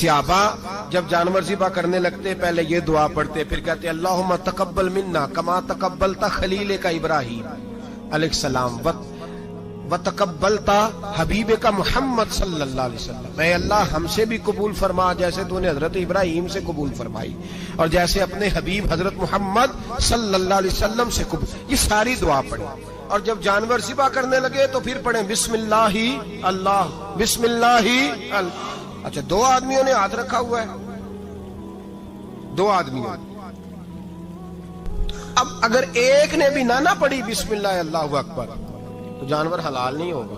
صحابہ جب جانور ذبح کرنے لگتے پہلے یہ دعا پڑھتے، پھر کہتے اللہم تقبل منا کما تقبلتا خلیل کا ابراہیم علیہ السلام وتقبلتا حبیب کا محمد صلی اللہ علیہ وسلم، اے اللہ ہم سے بھی قبول فرما جیسے تو نے حضرت ابراہیم سے قبول فرمائی اور جیسے اپنے حبیب حضرت محمد صلی اللہ علیہ وسلم سے قبول. یہ ساری دعا پڑھیں اور جب جانور ذبح کرنے لگے تو پھر پڑھیں بسم اللہ اللہ بسم اللہ اللہ. اچھا 2 آدمیوں نے ہاتھ رکھا ہوا ہے، 2 آدمیوں. اب اگر ایک نے بھی نہ پڑھی بسم اللہ اللہ اکبر تو جانور حلال نہیں ہوگا،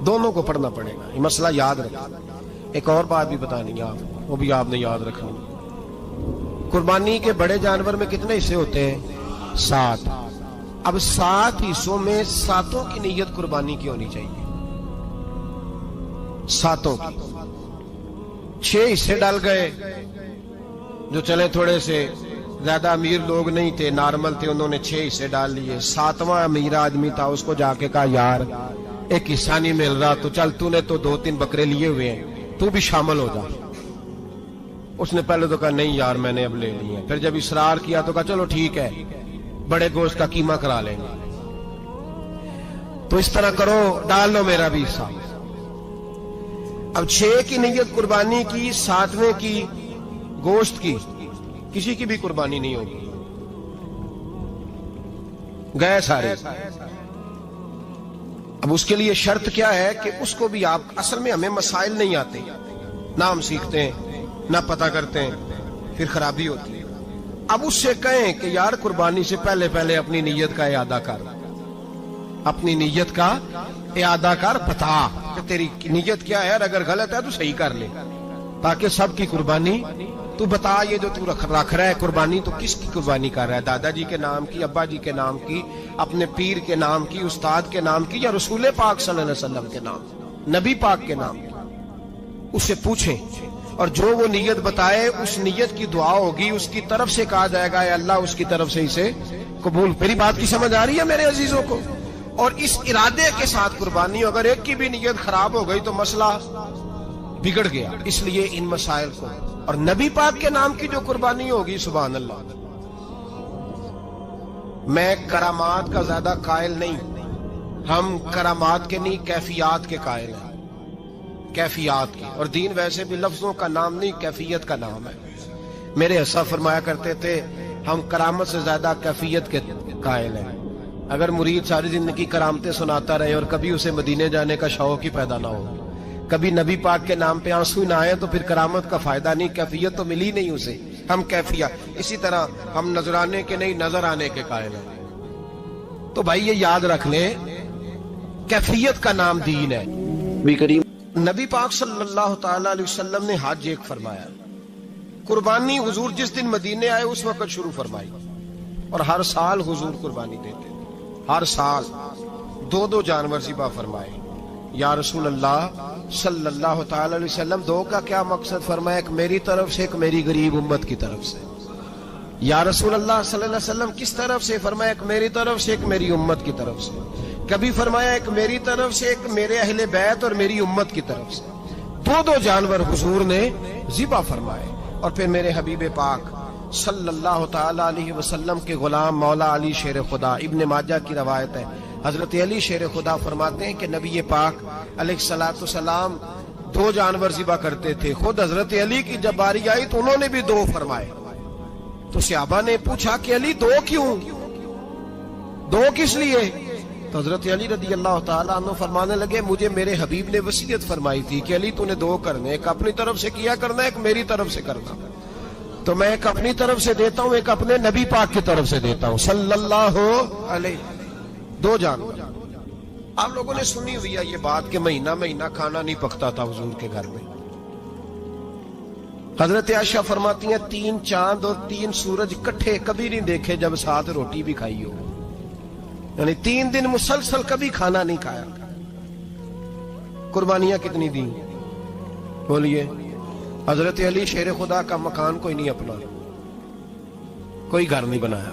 دونوں کو پڑھنا پڑے گا. یہ مسئلہ یاد رکھیں. ایک اور بات بھی بتانی ہے آپ، وہ بھی آپ نے یاد رکھنی. قربانی کے بڑے جانور میں کتنے حصے ہوتے ہیں؟ 7. اب 7 حصوں میں 7 کی نیت قربانی کی ہونی چاہیے. 7 کی 6 حصے ڈال گئے، جو چلے تھوڑے سے زیادہ امیر لوگ نہیں تھے، نارمل تھے، انہوں نے 6 حصے ڈال لیے. 7واں امیر آدمی تھا، اس کو جا کے کہا یار ایک حصہ نہیں مل رہا تو چل تو نے تو 2-3 بکرے لیے ہوئے ہیں تو بھی شامل ہو جا. اس نے پہلے تو کہا نہیں یار میں نے اب لے لیے. پھر جب اصرار کیا تو کہا چلو ٹھیک ہے بڑے گوشت کا قیمہ کرا لیں گے. تو اس طرح کرو ڈال لو میرا بھی حصہ. اب 6 کی نیت قربانی کی، 7ویں کی گوشت کی، کسی کی بھی قربانی نہیں ہوگی، گئے سارے. اب اس کے لیے شرط کیا ہے کہ اس کو بھی آپ، اصل میں ہمیں مسائل نہیں آتے، نہ ہم سیکھتے ہیں نہ پتہ کرتے ہیں، پھر خرابی ہوتی ہے. اب اس سے کہیں کہ یار قربانی سے پہلے اپنی نیت کا اعادہ کر، اپنی نیت کا اعادہ کر، بتا کہ تیری نیت کیا ہے، اگر غلط ہے تو صحیح کر لے تاکہ سب کی قربانی تو بتا. یہ جو تو رکھ رہا ہے قربانی تو کس کی قربانی کر رہا ہے؟ دادا جی کے نام کی، ابا جی کے نام کی، اپنے پیر کے نام کی، استاد کے نام کی، یا رسول پاک صلی اللہ علیہ وسلم کے نام، نبی پاک کے نام کی؟ اس سے پوچھیں اور جو وہ نیت بتائے اس نیت کی دعا ہوگی، اس کی طرف سے کہا جائے گا اے اللہ اس کی طرف سے اسے قبول. میری بات کی سمجھ آ رہی ہے میرے عزیزوں کو؟ اور اس ارادے کے ساتھ قربانی، اگر ایک کی بھی نیت خراب ہو گئی تو مسئلہ بگڑ گیا. اس لیے ان مسائل کو، اور نبی پاک کے نام کی جو قربانی ہوگی سبحان اللہ. میں کرامات کا زیادہ قائل نہیں، ہم کرامات کے نہیں کیفیات کے قائل ہیں، کیفیات کی. اور دین ویسے بھی لفظوں کا نام نہیں کیفیت کا نام ہے. میرے حضرت فرمایا کرتے تھے ہم کرامت سے زیادہ کیفیت کے قائل ہیں. اگر مرید ساری زندگی کرامتیں سناتا رہے اور کبھی اسے مدینے جانے کا شوق ہی پیدا نہ ہو، کبھی نبی پاک کے نام پہ آنسو نہ آئے تو پھر کرامت کا فائدہ نہیں، کیفیت تو ملی نہیں اسے. ہم کیفیت، اسی طرح ہم نظرانے کے نہیں نظر آنے کے قائل ہیں. تو بھائی یہ یاد رکھ لیں کیفیت کا نام دین ہے. نبی پاک صلی اللہ تعالی علیہ وسلم نے حج ایک فرمایا، قربانی حضور جس دن مدینے آئے اس وقت شروع فرمائی، اور ہر سال حضور قربانی دیتے، ہر سال 2 جانور ذبح فرمائے. یا رسول اللہ صلی اللہ تعالی علیہ وسلم 2 کا کیا مقصد؟ فرمایا ایک میری طرف سے ایک میری غریب امت کی طرف سے. یا رسول اللہ صلی اللہ علیہ وسلم کس طرف سے؟ فرمایا ایک میری طرف سے ایک میری امت کی طرف سے. کبھی فرمایا ایک میری طرف سے ایک میرے اہل بیت اور میری امت کی طرف سے. 2 جانور حضور نے ذبح فرمائے. اور پھر میرے حبیب پاک صلی اللہ تعالی علیہ وسلم کے غلام مولا علی شیر خدا، ابن ماجہ کی روایت ہے، حضرت علی شیر خدا فرماتے ہیں کہ نبی پاک علیہ الصلوۃ والسلام 2 جانور ذبح کرتے تھے. خود حضرت علی کی جب باری آئی تو انہوں نے بھی 2 فرمائے. تو صحابہ نے پوچھا کہ علی 2 کیوں، 2 کس لیے؟ تو حضرت علی رضی اللہ تعالیٰ عنہ فرمانے لگے مجھے میرے حبیب نے وصیت فرمائی تھی کہ علی تو نے 2 کرنے، ایک اپنی طرف سے کیا کرنا، ایک میری طرف سے کرنا. تو میں ایک اپنی طرف سے دیتا ہوں، ایک اپنے نبی پاک کی طرف سے دیتا ہوں صلی اللہ علیہ. 2 جانور. آپ لوگوں نے سنی ہوئی ہے یہ بات کہ مہینہ کھانا نہیں پکتا تھا حضور کے گھر میں. حضرت عائشہ فرماتی ہیں 3 چاند اور 3 سورج کٹھے کبھی نہیں دیکھے جب ساتھ روٹی بھی کھائی ہو. یعنی 3 دن مسلسل کبھی کھانا نہیں کھایا. قربانیاں کتنی دیں بولیے؟ حضرت علی شیر خدا کا مکان کوئی نہیں اپنا، کوئی گھر نہیں بنایا.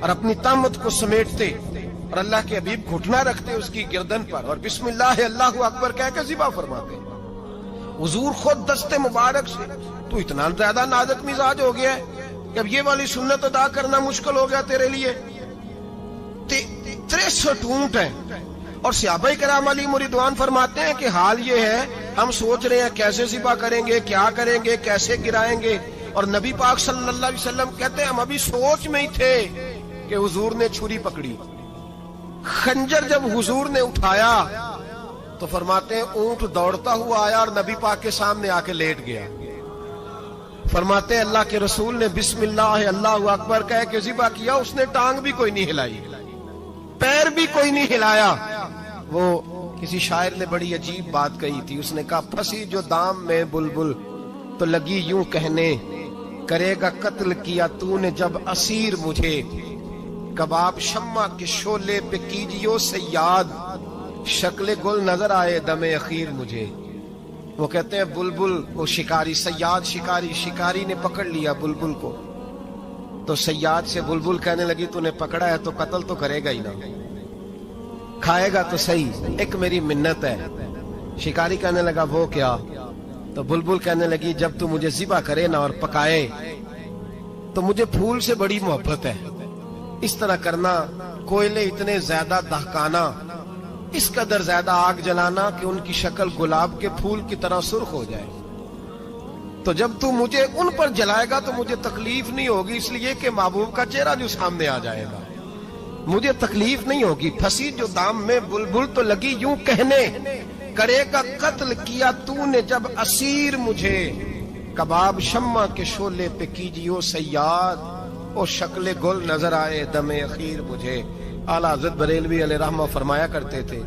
اور اپنی طامت کو سمیٹتے اور اللہ کے حبیب گھٹنا رکھتے اس کی گردن پر اور بسم اللہ اللہ اکبر کہہ کے ذبح فرماتے. حضور خود دست مبارک سے تو اتنا زیادہ نازک مزاج ہو گیا ہے کہ اب یہ والی سنت ادا کرنا مشکل ہو گیا تیرے لیے. 63 اونٹ ہیں اور صحابہ کرام علیہ رضوان فرماتے ہیں کہ حال یہ ہے ہم سوچ رہے ہیں کیسے ذبح کریں گے, کیا کریں گے, کیسے گرائیں گے. اور نبی پاک صلی اللہ علیہ وسلم کہتے ہیں ہم ابھی سوچ میں ہی تھے کہ حضور نے چھری پکڑی. خنجر جب حضور نے اٹھایا تو فرماتے ہیں اونٹ دوڑتا ہوا آیا اور نبی پاک کے سامنے آ کے لیٹ گیا. فرماتے ہیں اللہ کے رسول نے بسم اللہ اللہ اکبر کہہ کے ذبح کیا, اس نے ٹانگ بھی کوئی نہیں ہلائی, پیر بھی کوئی نہیں ہلایا. وہ کسی شاعر نے بڑی عجیب بات کہی تھی, اس نے کہا پھنسی جو دام میں بلبل تو لگی یوں کہنے کرے گا قتل کیا تو نے جب اسیر مجھے, کباب شمع کے شعلے پہ کیجیو صیاد شکل گل نظر آئے دم اخیر مجھے. وہ کہتے ہیں بلبل وہ شکاری, صیاد شکاری, شکاری نے پکڑ لیا بلبل کو تو صیاد سے بلبل کہنے لگی تو نے پکڑا ہے تو قتل تو کرے گا ہی نا, کھائے گا تو صحیح, ایک میری منت ہے. شکاری کہنے لگا وہ کیا, تو بلبل کہنے لگی جب تو مجھے ذبح کرے نا اور پکائے تو مجھے پھول سے بڑی محبت ہے. اس طرح کرنا, کوئلے اتنے زیادہ دہکانا, اس قدر زیادہ آگ جلانا کہ ان کی شکل گلاب کے پھول کی طرح سرخ ہو جائے. تو جب تو مجھے ان پر جلائے گا تو مجھے تکلیف نہیں ہوگی, اس لیے کہ محبوب کا چہرہ جو سامنے آ جائے گا مجھے تکلیف نہیں ہوگی. پھنسی جو دام میں بلبل تو لگی یوں کہنے کرے گا قتل کیا تو نے جب اسیر مجھے, کباب شمع کے شعلے پہ کیجیو صیاد او شکل گل نظر آئے دم اخیر مجھے. اعلیٰ حضرت بریلوی علیہ رحمہ فرمایا کرتے تھے,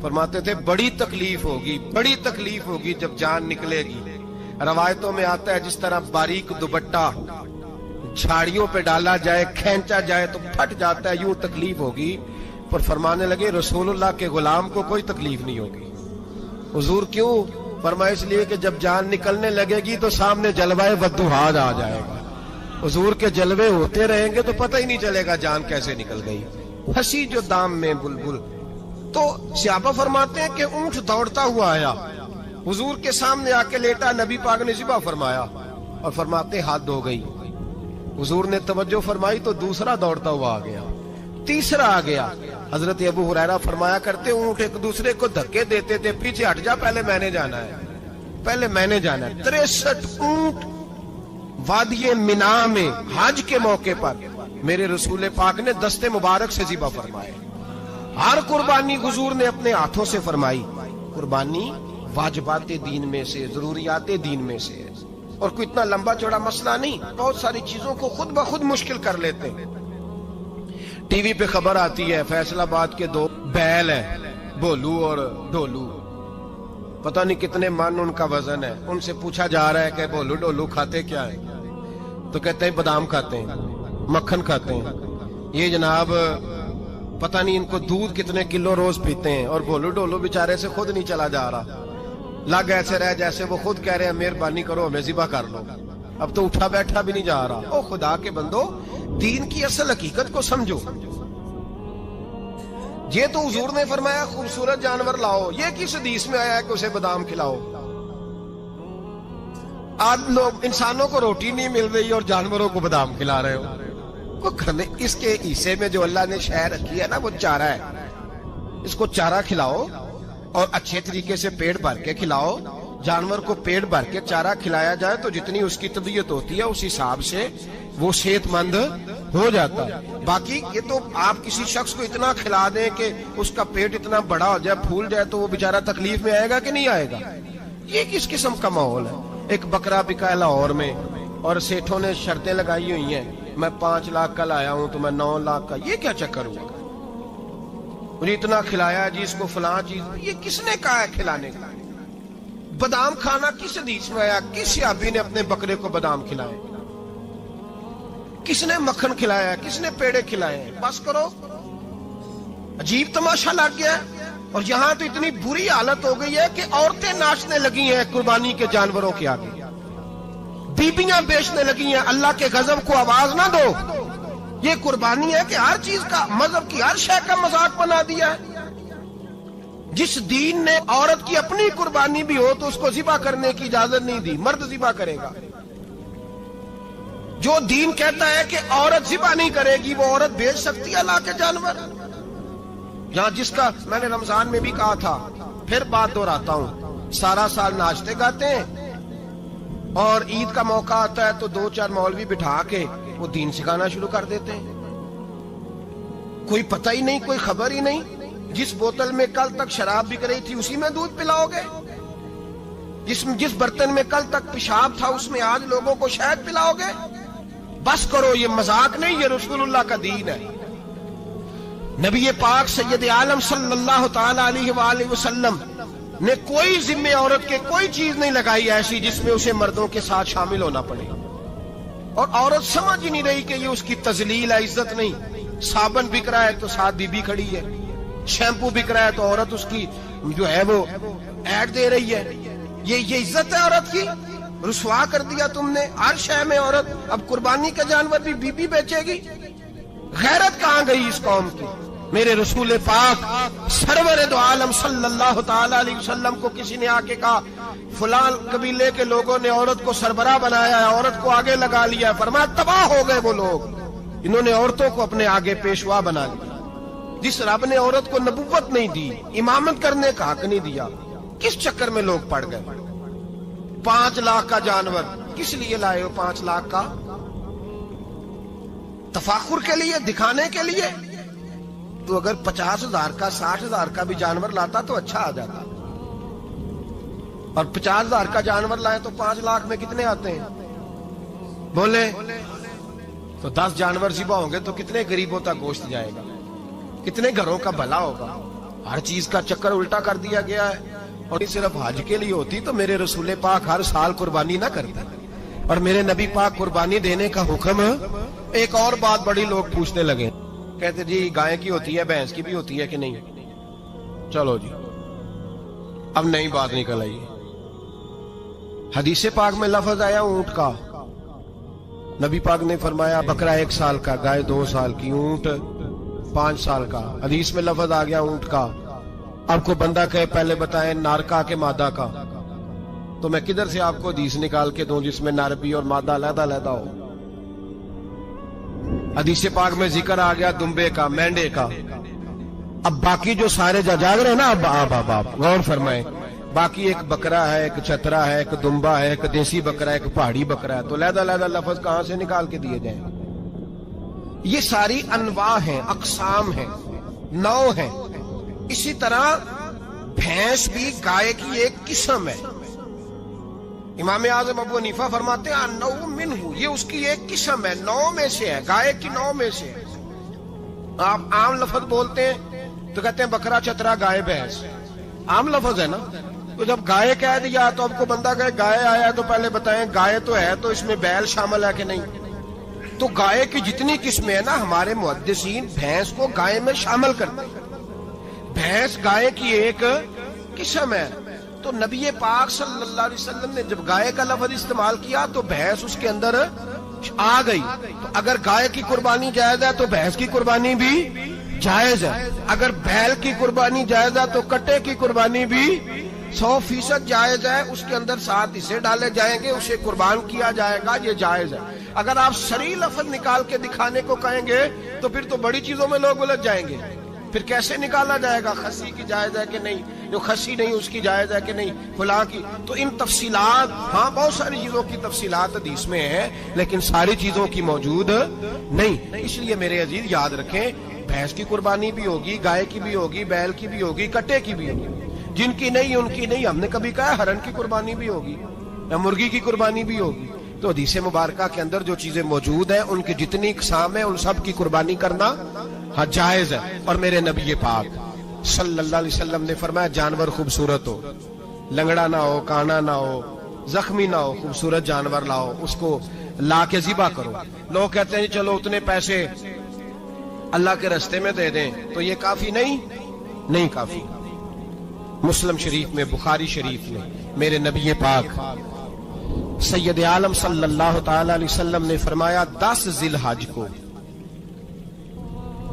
فرماتے تھے بڑی تکلیف ہوگی, بڑی تکلیف ہوگی جب جان نکلے گی. روایتوں میں آتا ہے جس طرح باریک دوپٹہ جھاڑیوں پہ ڈالا جائے کھینچا جائے تو پھٹ جاتا ہے, یوں تکلیف ہوگی. پر فرمانے لگے رسول اللہ کے غلام کو کوئی تکلیف نہیں ہوگی. حضور کیوں؟ فرمایا اس لیے کہ جب جان نکلنے لگے گی تو سامنے جلوہ والضحیٰ آ جائے گا. حضور کے جلوے ہوتے رہیں گے تو پتہ ہی نہیں چلے گا جان کیسے نکل گئی. پھنسی جو دام میں بلبل. تو صحابہ فرماتے ہیں کہ اونٹ دوڑتا ہوا آیا, حضور کے سامنے آ کے لیٹا, نبی پاک نے ذبح فرمایا اور فرماتے حد ہو گئی. حضور نے توجہ فرمائی تو دوسرا دوڑتا ہوا آ گیا, تیسرا آ گیا. حضرت ابو ہریرہ فرمایا کرتے اونٹ ایک دوسرے کو دھکے دیتے تھے, پیچھے ہٹ جا, پہلے میں نے جانا ہے, پہلے میں نے جانا ہے. 63 اونٹ وادی مینا میں حج کے موقع پر میرے رسول پاک نے دست مبارک سے ذبح فرمائے. ہر قربانی حضور نے اپنے ہاتھوں سے فرمائی. قربانی واجبات دین میں سے, ضروریات دین میں سے, اور کوئی اتنا لمبا چوڑا مسئلہ نہیں. بہت ساری چیزوں کو خود بخود مشکل کر لیتے ہیں. ٹی وی پہ خبر آتی ہے فیصل آباد کے 2 بیل ہیں, بولو اور ڈولو, پتہ نہیں کتنے من ان کا وزن ہے. ان سے پوچھا جا رہا ہے کہ بولو ڈولو کھاتے کیا ہیں, تو کہتے ہیں بادام کھاتے ہیں, مکھن کھاتے ہیں. یہ جناب پتہ نہیں ان کو دودھ کتنے کلو روز پیتے ہیں, اور بولو ڈولو بیچارے سے خود نہیں چلا جا رہا, لگ ایسے رہ جیسے وہ خود کہہ رہے ہیں مہربانی کرو ہمیں ذبح کر لو, اب تو اٹھا بیٹھا بھی نہیں جا رہا. او خدا کے بندو, دین کی اصل حقیقت کو سمجھو. یہ تو حضور نے فرمایا خوبصورت جانور لاؤ, یہ کس حدیث میں آیا ہے کہ اسے بادام کھلاؤ؟ آج لوگ انسانوں کو روٹی نہیں مل رہی اور جانوروں کو بادام کھلا رہے ہو. اس کے حصے میں جو اللہ نے شے رکھی ہے نا وہ چارہ ہے, اس کو چارہ کھلاؤ اور اچھے طریقے سے پیٹ بھر کے کھلاؤ. جانور کو پیٹ بھر کے چارہ کھلایا جائے تو جتنی اس کی طبیعت ہوتی ہے اس حساب سے وہ صحت مند ہو جاتا ہے. باقی یہ تو آپ کسی شخص کو اتنا کھلا دیں کہ اس کا پیٹ اتنا بڑا ہو جائے, پھول جائے, تو وہ بیچارہ تکلیف میں آئے گا کہ نہیں آئے گا؟ یہ کس قسم کا ماحول ہے؟ ایک بکرا بکا لاہور میں اور سیٹھوں نے شرطیں لگائی ہوئی ہیں, میں 5 لاکھ کا لایا ہوں تو میں 9 لاکھ کا. یہ کیا چکر ہوا؟ مجھے اتنا کھلایا جی اس کو فلاں چیز. یہ کس نے کہا ہے کھلانے کا؟ بادام کھانا کس حدیث میں آیا؟ کس صحابی نے اپنے بکرے کو بادام کھلائے؟ کس نے مکھن کھلایا؟ کس نے پیڑے کھلائے؟ بس کرو, عجیب تماشا لگ گیا ہے. اور یہاں تو اتنی بری حالت ہو گئی ہے کہ عورتیں ناچنے لگی ہیں قربانی کے جانوروں کے آگے, بیبیاں بیچنے لگی ہیں. اللہ کے غضب کو آواز نہ دو, یہ قربانی ہے کہ ہر چیز کا، مذہب کی ہر شے کا مذاق بنا دیا ہے۔ جس دین نے عورت کی اپنی قربانی بھی ہو تو اس کو ذبح کرنے کی اجازت نہیں دی، مرد ذبح کرے گا۔ جو دین کہتا ہے کہ عورت ذبح نہیں کرے گی، وہ عورت بیچ سکتی ہے لا کے جانور؟ یہاں جس کا میں نے رمضان میں بھی کہا تھا، پھر بات دہراتا ہوں، سارا سال ناچتے گاتے ہیں اور عید کا موقع آتا ہے تو 2-4 مولوی بٹھا کے وہ دین سکھانا شروع کر دیتے ہیں۔ کوئی پتہ ہی نہیں، کوئی خبر ہی نہیں۔ جس بوتل میں کل تک شراب بک رہی تھی اسی میں دودھ پلاؤ گے؟ جس برتن میں کل تک پیشاب تھا اس میں آج لوگوں کو شہد پلاؤ گے؟ بس کرو، یہ مذاق نہیں، یہ رسول اللہ کا دین ہے۔ نبی پاک سید عالم صلی اللہ تعالی علیہ وآلہ وسلم نے کوئی ذمہ عورت کے کوئی چیز نہیں لگائی ایسی جس میں اسے مردوں کے ساتھ شامل ہونا پڑے، اور عورت سمجھ ہی نہیں رہی کہ یہ اس کی تذلیل ہے، عزت نہیں۔ صابن بک رہا ہے تو ساتھ بی بی کھڑی ہے، شیمپو بک رہا ہے تو عورت اس کی جو ہے وہ ایڈ دے رہی ہے۔ یہ عزت ہے عورت کی؟ رسوا کر دیا تم نے ہر شے میں عورت۔ اب قربانی کا جانور بھی بی بی بیچے گی؟ غیرت کہاں گئی اس قوم کی؟ میرے رسول پاک سرور دو عالم صلی اللہ تعالی علیہ وسلم کو کسی نے آ کے کہا فلاں قبیلے کے لوگوں نے عورت کو سربراہ بنایا ہے، عورت کو آگے لگا لیا ہے، فرمایا تباہ ہو گئے وہ لوگ، انہوں نے عورتوں کو اپنے آگے پیشوا بنا لیا۔ جس رب نے عورت کو نبوت نہیں دی، امامت کرنے کا حق نہیں دیا، کس چکر میں لوگ پڑ گئے؟ 5 لاکھ کا جانور کس لیے لائے ہو؟ 5 لاکھ کا تفاخر کے لیے، دکھانے کے لیے؟ تو اگر 50,000 کا 60,000 کا بھی جانور لاتا تو اچھا آ جاتا، اور 50,000 کا جانور لائے تو 5 لاکھ میں کتنے آتے ہیں؟ بولے تو 10 جانور ذبح ہوں گے تو کتنے غریبوں تک گوشت جائے گا، کتنے گھروں کا بھلا ہوگا؟ ہر چیز کا چکر الٹا کر دیا گیا ہے۔ اور صرف حج کے لیے ہوتی تو میرے رسول پاک ہر سال قربانی نہ کرتے، اور میرے نبی پاک قربانی دینے کا حکم۔ ایک اور بات بڑی لوگ پوچھنے لگے، کہتے جی گائے کی ہوتی ہے، بھینس کی بھی ہوتی ہے کہ نہیں؟ چلو جی اب نئی بات نکل آئی۔ حدیث پاک میں لفظ آیا اونٹ کا، نبی پاک نے فرمایا بکرا 1 سال کا، گائے 2 سال کی، اونٹ 5 سال کا۔ حدیث میں لفظ آ گیا اونٹ کا۔ آپ کو بندہ کہے پہلے بتائیں نر کا کہ مادہ کا، تو میں کدھر سے آپ کو حدیث نکال کے دوں جس میں نر بھی اور مادہ علیحدہ علیحدہ ہو؟ حدیث پاک میں ذکر آ گیا دمبے کا، مینڈے کا۔ اب باقی جو سارے جاگ رہے ہیں نا، اب غور فرمائیں، باقی ایک بکرا ہے، ایک چترا ہے، ایک دمبا ہے، ایک دیسی بکرا ہے، ایک پہاڑی بکرا ہے، تو علیحدہ علیحدہ لفظ کہاں سے نکال کے دیے جائیں؟ یہ ساری انواع ہیں، اقسام ہیں، نوع ہیں۔ اسی طرح بھینس بھی گائے کی ایک قسم ہے۔ امام اعظم ابو حنیفہ فرماتے ہیں نوع منہ، یہ اس کی ایک قسم ہے، نوع میں سے ہے، گائے کی نوع میں سے۔ آپ عام لفظ بولتے ہیں تو کہتے ہیں بکرا چترا گائے بھینس، عام لفظ ہے نا۔ تو جب گائے کہہ دیا تو آپ کو بندہ کہے گائے آیا تو پہلے بتائیں گائے تو ہے تو اس میں بیل شامل ہے کہ نہیں؟ تو گائے کی جتنی قسمیں ہیں نا، ہمارے محدثین بھینس کو گائے میں شامل کرتے ہیں۔ بھینس گائے کی ایک قسم ہے۔ تو نبی پاک صلی اللہ علیہ وسلم نے جب گائے کا لفظ استعمال کیا تو بھینس اس کے اندر آ گئی۔ تو اگر گائے کی قربانی جائز ہے تو بھینس کی قربانی بھی جائز ہے۔ اگر بیل کی قربانی جائز ہے تو کٹے کی قربانی بھی 100% جائز ہے۔ اس کے اندر 7 حصے ڈالے جائیں گے، اسے قربان کیا جائے گا، یہ جائز ہے۔ اگر آپ صریح لفظ نکال کے دکھانے کو کہیں گے تو پھر تو بڑی چیزوں میں لوگ الجھ جائیں گے۔ پھر کیسے نکالا جائے گا خسی کی جائز ہے کہ نہیں، جو خسی نہیں اس کی جائز ہے کہ نہیں، فلاں کی؟ تو ان تفصیلات، ہاں بہت ساری چیزوں کی تفصیلات حدیث میں ہیں لیکن ساری چیزوں کی موجود نہیں۔ اس لیے میرے عزیز یاد رکھیں، بھینس کی قربانی بھی ہوگی، گائے کی بھی ہوگی، بیل کی بھی ہوگی، کٹے کی بھی ہوگی۔ جن کی نہیں ان کی نہیں۔ ہم نے کبھی کہا ہرن کی قربانی بھی ہوگی یا مرغی کی قربانی بھی ہوگی؟ تو حدیث مبارکہ کے اندر جو چیزیں موجود ہیں ان کی جتنی اقسام ہیں ان سب کی قربانی کرنا ہاں جائز ہے۔ اور میرے نبی پاک صلی اللہ علیہ وسلم نے فرمایا جانور خوبصورت ہو، لنگڑا نہ ہو، کانا نہ ہو، زخمی نہ ہو، خوبصورت جانور لاؤ، اس کو لا کے ذبح کرو۔ لوگ کہتے ہیں چلو اتنے پیسے اللہ کے راستے میں دے دیں، تو یہ کافی نہیں کافی۔ مسلم شریف میں، بخاری شریف میں میرے نبی پاک سید عالم صلی اللہ تعالی علیہ وسلم نے فرمایا 10 ذی الحج کو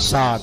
7।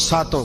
7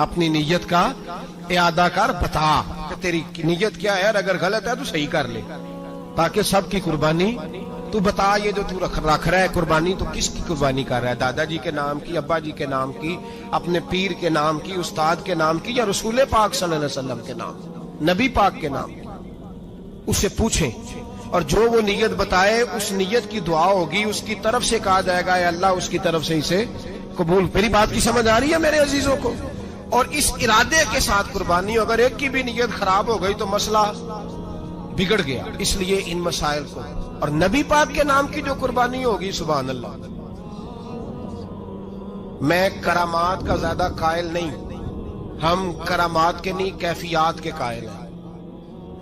اپنی نیت کا اعادہ کر، بتا کہ تیری نیت کیا ہے، اور اگر غلط ہے تو صحیح کر لے، تاکہ سب کی قربانی تو بتا۔ یہ جو تو رکھ رہا ہے قربانی، تو کس کی قربانی کر رہا ہے؟ دادا جی کے نام کی، ابا جی کے نام کی، اپنے پیر کے نام کی، استاد کے نام کی، یا رسول پاک صلی اللہ علیہ وسلم کے نام، نبی پاک کے نام کی؟ اس سے پوچھیں، اور جو وہ نیت بتائے اس نیت کی دعا ہوگی، اس کی طرف سے کہا جائے گا اے اللہ اس کی طرف سے اسے قبول۔ میری بات کی سمجھ آ رہی ہے میرے عزیزوں کو؟ اور اس ارادے کے ساتھ قربانی، اگر ایک کی بھی نیت خراب ہو گئی تو مسئلہ بگڑ گیا۔ اس لیے ان مسائل کو، اور نبی پاک کے نام کی جو قربانی ہوگی، سبحان اللہ۔ میں کرامات کا زیادہ قائل نہیں، ہم کرامات کے نہیں کیفیات کے قائل ہیں،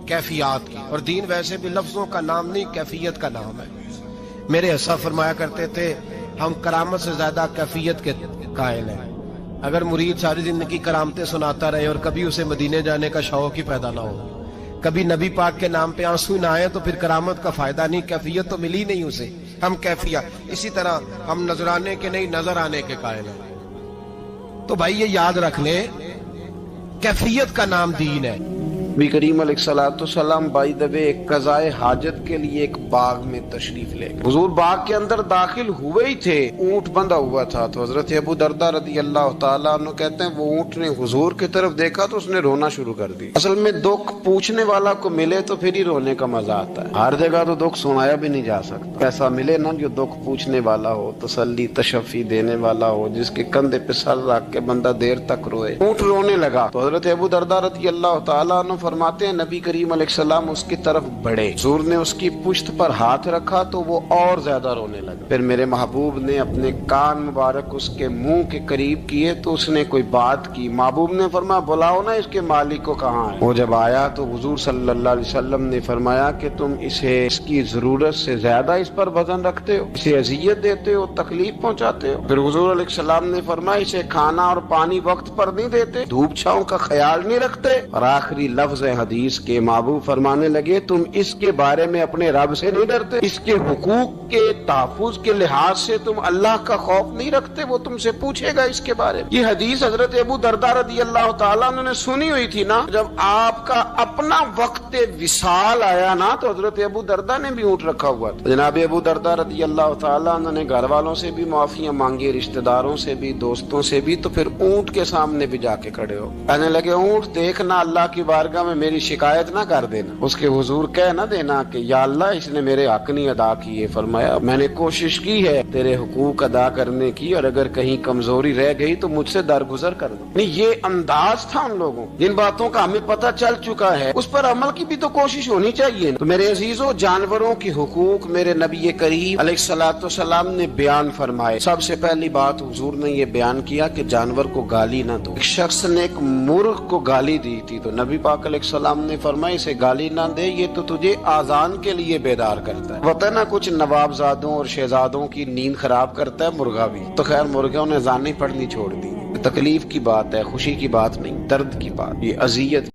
کیفیات کی۔ اور دین ویسے بھی لفظوں کا نام نہیں، کیفیت کا نام ہے۔ میرے حصہ فرمایا کرتے تھے ہم کرامت سے زیادہ کیفیت کے قائل ہیں۔ اگر مرید ساری زندگی کرامتیں سناتا رہے اور کبھی اسے مدینے جانے کا شوق ہی پیدا نہ ہو، کبھی نبی پاک کے نام پہ آنسو نہ آئے، تو پھر کرامت کا فائدہ نہیں، کیفیت تو ملی نہیں اسے۔ ہم کیفیت، اسی طرح ہم نظرانے کے نہیں نظر آنے کے قائل ہیں۔ تو بھائی یہ یاد رکھ لیں، کیفیت کا نام دین ہے۔ نبی کریم علیہ الصلوۃ والسلام بائی دا وے ایک قضائے حاجت کے لیے ایک باغ میں تشریف لے گئے۔ حضور باغ کے اندر داخل ہوئے ہی تھے، اونٹ بندھا ہوا تھا، تو حضرت ابو درداء رضی اللہ تعالیٰ عنہ کہتے ہیں وہ اونٹ نے حضور کی طرف دیکھا تو اس نے رونا شروع کر دیا۔ اصل میں دکھ پوچھنے والا کو ملے تو پھر ہی رونے کا مزہ آتا ہے، ہر جگہ تو دکھ سنایا بھی نہیں جا سکتا۔ ایسا ملے نا جو دکھ پوچھنے والا ہو، تسلی تشفی دینے والا ہو، جس کے کندھے پہ سر رکھ کے بندہ دیر تک روئے۔ اونٹ رونے لگا تو حضرت ابو درداء رضی اللہ تعالیٰ عنہ فرماتے ہیں نبی کریم علیہ السلام اس کی طرف بڑھے، حضور نے اس کی پشت پر ہاتھ رکھا تو وہ اور زیادہ رونے لگا۔ پھر میرے محبوب نے اپنے کان مبارک اس کے منہ کے قریب کیے تو اس نے کوئی بات کی۔ محبوب نے فرمایا بلاؤ نا اس کے مالک کو کہاں ہے۔ وہ جب آیا تو حضور صلی اللہ علیہ وسلم نے فرمایا کہ تم اسے اس کی ضرورت سے زیادہ اس پر وزن رکھتے ہو، اسے اذیت دیتے ہو، تکلیف پہنچاتے ہو۔ پھر حضور علیہ السلام نے فرمایا اسے کھانا اور پانی وقت پر نہیں دیتے، دھوپ چھاؤں کا خیال نہیں رکھتے۔ اور آخری لفظ حدیث کے محبوب فرمانے لگے تم اس کے بارے میں اپنے رب سے نہیں ڈرتے، اس کے حقوق کے تحفظ کے لحاظ سے تم اللہ کا خوف نہیں رکھتے، وہ تم سے پوچھے گا اس کے بارے میں۔ یہ حدیث حضرت ابو درداء رضی اللہ تعالیٰ عنہ نے سنی ہوئی تھی نا۔ جب آپ کا اپنا وقت وصال آیا نا تو حضرت ابو درداء نے بھی اونٹ رکھا ہوا تھا۔ جناب ابو درداء رضی اللہ تعالیٰ عنہ نے گھر والوں سے بھی معافیاں مانگی، رشتہ داروں سے بھی، دوستوں سے بھی، تو پھر اونٹ کے سامنے بھی جا کے کھڑے ہو کہنے لگے اونٹ دیکھنا اللہ کی بارگاہ میں میری شکایت نہ کر دینا، اس کے حضور کہہ نہ دینا کہ یا اللہ اس نے میرے حق نہیں ادا کیے۔ فرمایا میں نے کوشش کی ہے تیرے حقوق ادا کرنے کی، اور اگر کہیں کمزوری رہ گئی تو مجھ سے درگزر کر دو۔ نہیں یہ انداز تھا ان لوگوں، جن باتوں کا ہمیں پتہ چل چکا ہے اس پر عمل کی بھی تو کوشش ہونی چاہیے۔ تو میرے عزیزوں، جانوروں کے حقوق میرے نبی کریم علیہ الصلوۃ والسلام نے بیان فرمائے۔ سب سے پہلی بات حضور نے یہ بیان کیا کہ جانور کو گالی نہ دو۔ ایک شخص نے ایک مرغ کو گالی دی تھی تو نبی پاک علیہ السلام نے فرمایا اسے گالی نہ دے، یہ تو تجھے آذان کے لیے بیدار کرتا ہے۔ پتہ نہ کچھ نوابزادوں اور شہزادوں کی نیند خراب کرتا ہے مرغا بھی، تو خیر مرغوں نے اذانیں پڑھنی چھوڑ دی۔ تکلیف کی بات ہے، خوشی کی بات نہیں، درد کی بات، یہ اذیت